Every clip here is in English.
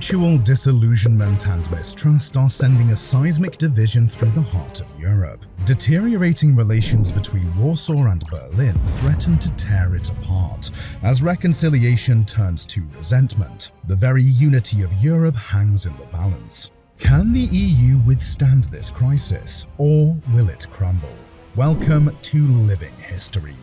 Mutual disillusionment and mistrust are sending a seismic division through the heart of Europe. Deteriorating relations between Warsaw and Berlin threaten to tear it apart, as reconciliation turns to resentment. The very unity of Europe hangs in the balance. Can the EU withstand this crisis, or will it crumble? Welcome to Living History.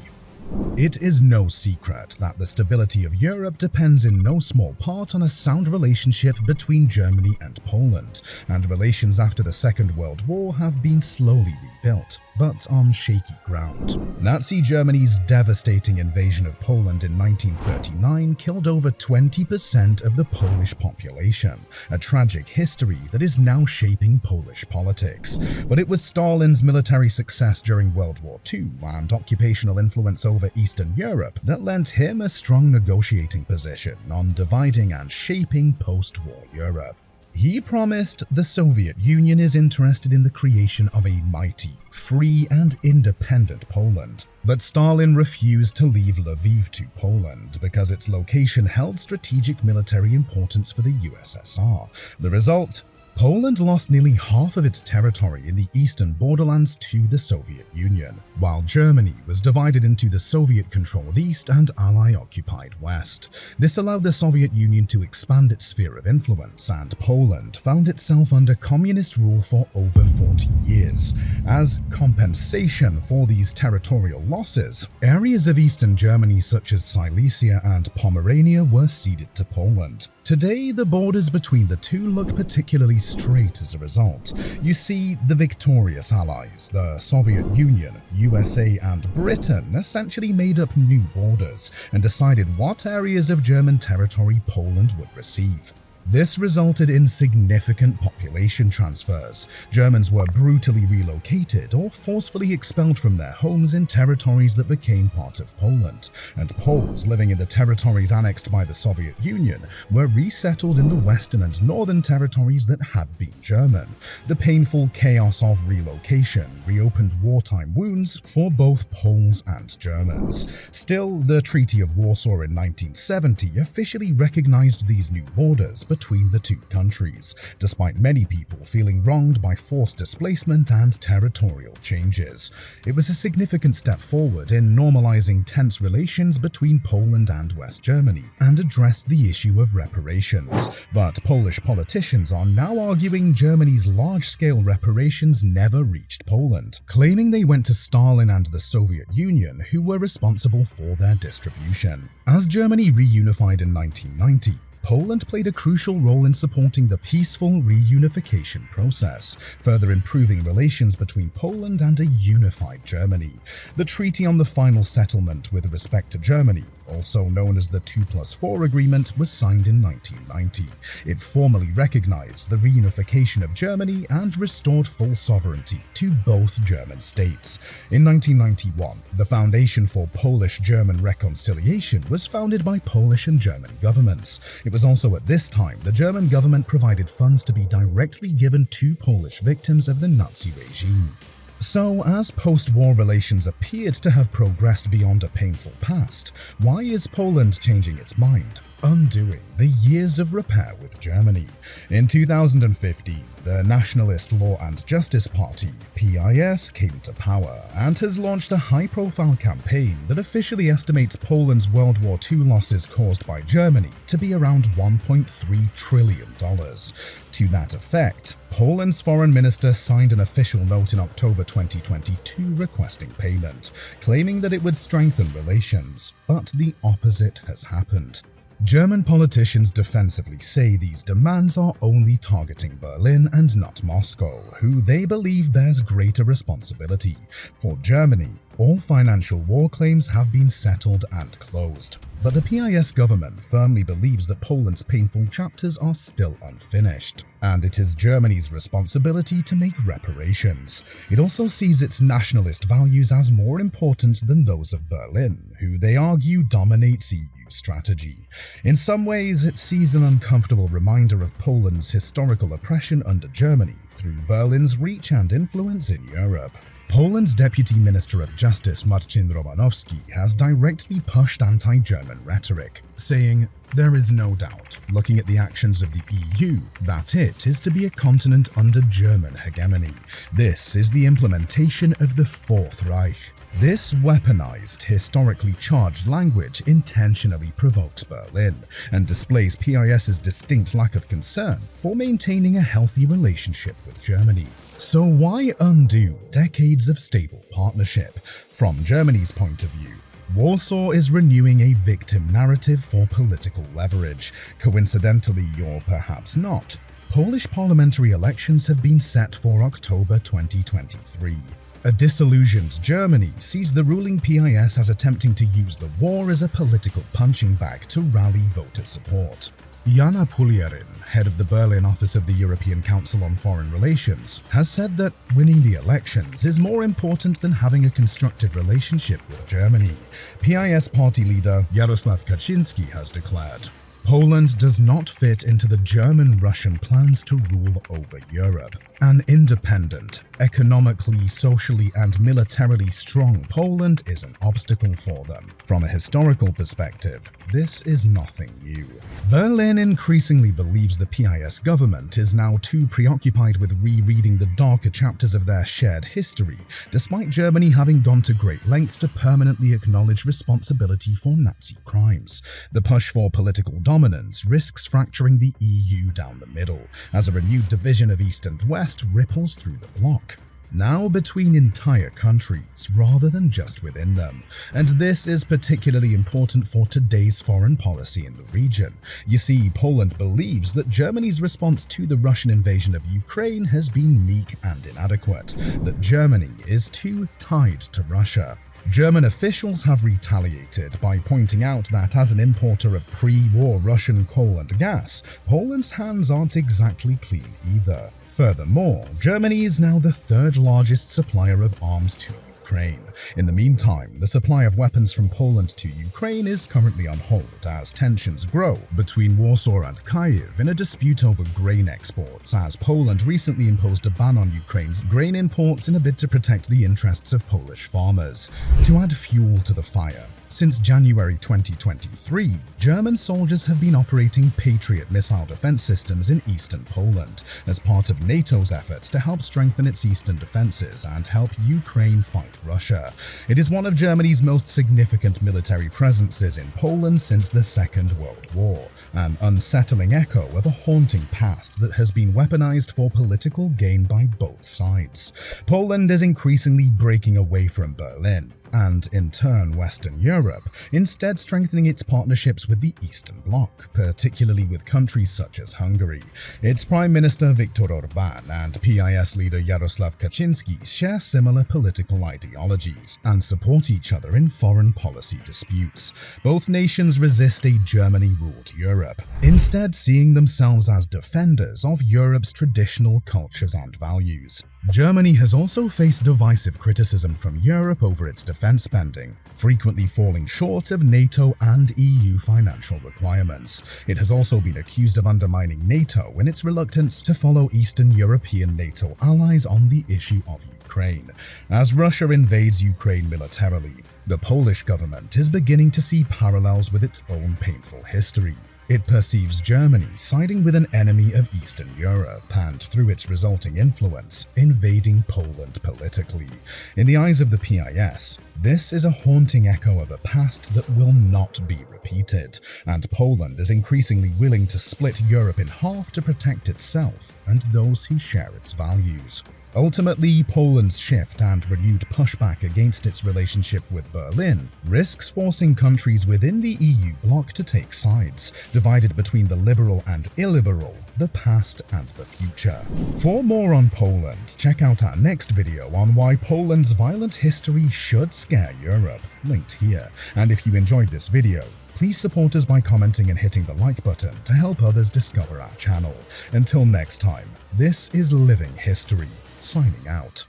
It is no secret that the stability of Europe depends in no small part on a sound relationship between Germany and Poland, and relations after the Second World War have been slowly rebuilt, but on shaky ground. Nazi Germany's devastating invasion of Poland in 1939 killed over 20% of the Polish population, a tragic history that is now shaping Polish politics. But it was Stalin's military success during World War II and occupational influence over Eastern Europe that lent him a strong negotiating position on dividing and shaping post-war Europe. He promised the Soviet Union is interested in the creation of a mighty, free and independent Poland. But Stalin refused to leave Lviv to Poland because its location held strategic military importance for the USSR. The result? Poland lost nearly half of its territory in the eastern borderlands to the Soviet Union, while Germany was divided into the Soviet-controlled East and Ally-occupied West. This allowed the Soviet Union to expand its sphere of influence, and Poland found itself under communist rule for over 40 years. As compensation for these territorial losses, areas of eastern Germany such as Silesia and Pomerania were ceded to Poland. Today, the borders between the two look particularly straight as a result. You see, the victorious allies, the Soviet Union, USA and Britain, essentially made up new borders and decided what areas of German territory Poland would receive. This resulted in significant population transfers. Germans were brutally relocated or forcefully expelled from their homes in territories that became part of Poland, and Poles living in the territories annexed by the Soviet Union were resettled in the western and northern territories that had been German. The painful chaos of relocation reopened wartime wounds for both Poles and Germans. Still, the Treaty of Warsaw in 1970 officially recognized these new borders between the two countries, despite many people feeling wronged by forced displacement and territorial changes. It was a significant step forward in normalizing tense relations between Poland and West Germany and addressed the issue of reparations. But Polish politicians are now arguing Germany's large-scale reparations never reached Poland, claiming they went to Stalin and the Soviet Union, who were responsible for their distribution. As Germany reunified in 1990, Poland played a crucial role in supporting the peaceful reunification process, further improving relations between Poland and a unified Germany. The Treaty on the Final Settlement with respect to Germany, also known as the 2+4 Agreement, was signed in 1990. It formally recognized the reunification of Germany and restored full sovereignty to both German states. In 1991, the Foundation for Polish-German Reconciliation was founded by Polish and German governments. It was also at this time the German government provided funds to be directly given to Polish victims of the Nazi regime. So, as post-war relations appeared to have progressed beyond a painful past, why is Poland changing its mind, undoing the years of repair with Germany? In 2015, the Nationalist Law and Justice Party, PiS, came to power and has launched a high-profile campaign that officially estimates Poland's World War II losses caused by Germany to be around $1.3 trillion. To that effect, Poland's foreign minister signed an official note in October 2022 requesting payment, claiming that it would strengthen relations, but the opposite has happened. German politicians defensively say these demands are only targeting Berlin and not Moscow, who they believe bears greater responsibility. For Germany, all financial war claims have been settled and closed. But the PiS government firmly believes that Poland's painful chapters are still unfinished, and it is Germany's responsibility to make reparations. It also sees its nationalist values as more important than those of Berlin, who they argue dominates EU strategy. In some ways, it sees an uncomfortable reminder of Poland's historical oppression under Germany through Berlin's reach and influence in Europe. Poland's Deputy Minister of Justice Marcin Romanowski has directly pushed anti-German rhetoric, saying, "There is no doubt, looking at the actions of the EU, that it is to be a continent under German hegemony. This is the implementation of the Fourth Reich." This weaponized, historically charged language intentionally provokes Berlin and displays PIS's distinct lack of concern for maintaining a healthy relationship with Germany. So why undo decades of stable partnership? From Germany's point of view, Warsaw is renewing a victim narrative for political leverage. Coincidentally, or perhaps not, Polish parliamentary elections have been set for October 2023. A disillusioned Germany sees the ruling PIS as attempting to use the war as a political punching bag to rally voter support. Jana Pulierin, head of the Berlin office of the European Council on Foreign Relations, has said that winning the elections is more important than having a constructive relationship with Germany. PIS party leader Jarosław Kaczyński has declared, "Poland does not fit into the German-Russian plans to rule over Europe. An independent, economically, socially, and militarily strong Poland is an obstacle for them. From a historical perspective, this is nothing new." Berlin increasingly believes the PIS government is now too preoccupied with rereading the darker chapters of their shared history, despite Germany having gone to great lengths to permanently acknowledge responsibility for Nazi crimes. The push for political dominance risks fracturing the EU down the middle, as a renewed division of East and West ripples through the bloc. Now between entire countries rather than just within them. And this is particularly important for today's foreign policy in the region. You see, Poland believes that Germany's response to the Russian invasion of Ukraine has been meek and inadequate, that Germany is too tied to Russia. German officials have retaliated by pointing out that as an importer of pre-war Russian coal and gas, Poland's hands aren't exactly clean either. Furthermore, Germany is now the third largest supplier of arms to Ukraine. In the meantime, the supply of weapons from Poland to Ukraine is currently on hold as tensions grow between Warsaw and Kyiv in a dispute over grain exports, as Poland recently imposed a ban on Ukraine's grain imports in a bid to protect the interests of Polish farmers. To add fuel to the fire, since January 2023, German soldiers have been operating Patriot missile defense systems in eastern Poland as part of NATO's efforts to help strengthen its eastern defenses and help Ukraine fight Russia. It is one of Germany's most significant military presences in Poland since the Second World War, an unsettling echo of a haunting past that has been weaponized for political gain by both sides. Poland is increasingly breaking away from Berlin, and in turn Western Europe, instead strengthening its partnerships with the Eastern Bloc, particularly with countries such as Hungary. Its Prime Minister Viktor Orbán and PIS leader Jarosław Kaczyński share similar political ideologies and support each other in foreign policy disputes. Both nations resist a Germany-ruled Europe, instead seeing themselves as defenders of Europe's traditional cultures and values. Germany has also faced divisive criticism from Europe over its defense spending, frequently falling short of NATO and EU financial requirements. It has also been accused of undermining NATO in its reluctance to follow Eastern European NATO allies on the issue of Ukraine. As Russia invades Ukraine militarily, the Polish government is beginning to see parallels with its own painful history. It perceives Germany siding with an enemy of Eastern Europe and, through its resulting influence, invading Poland politically. In the eyes of the PIS, this is a haunting echo of a past that will not be repeated, and Poland is increasingly willing to split Europe in half to protect itself and those who share its values. Ultimately, Poland's shift and renewed pushback against its relationship with Berlin risks forcing countries within the EU bloc to take sides, divided between the liberal and illiberal, the past and the future. For more on Poland, check out our next video on why Poland's violent history should scare Europe, linked here. And if you enjoyed this video, please support us by commenting and hitting the like button to help others discover our channel. Until next time, this is Living History, signing out.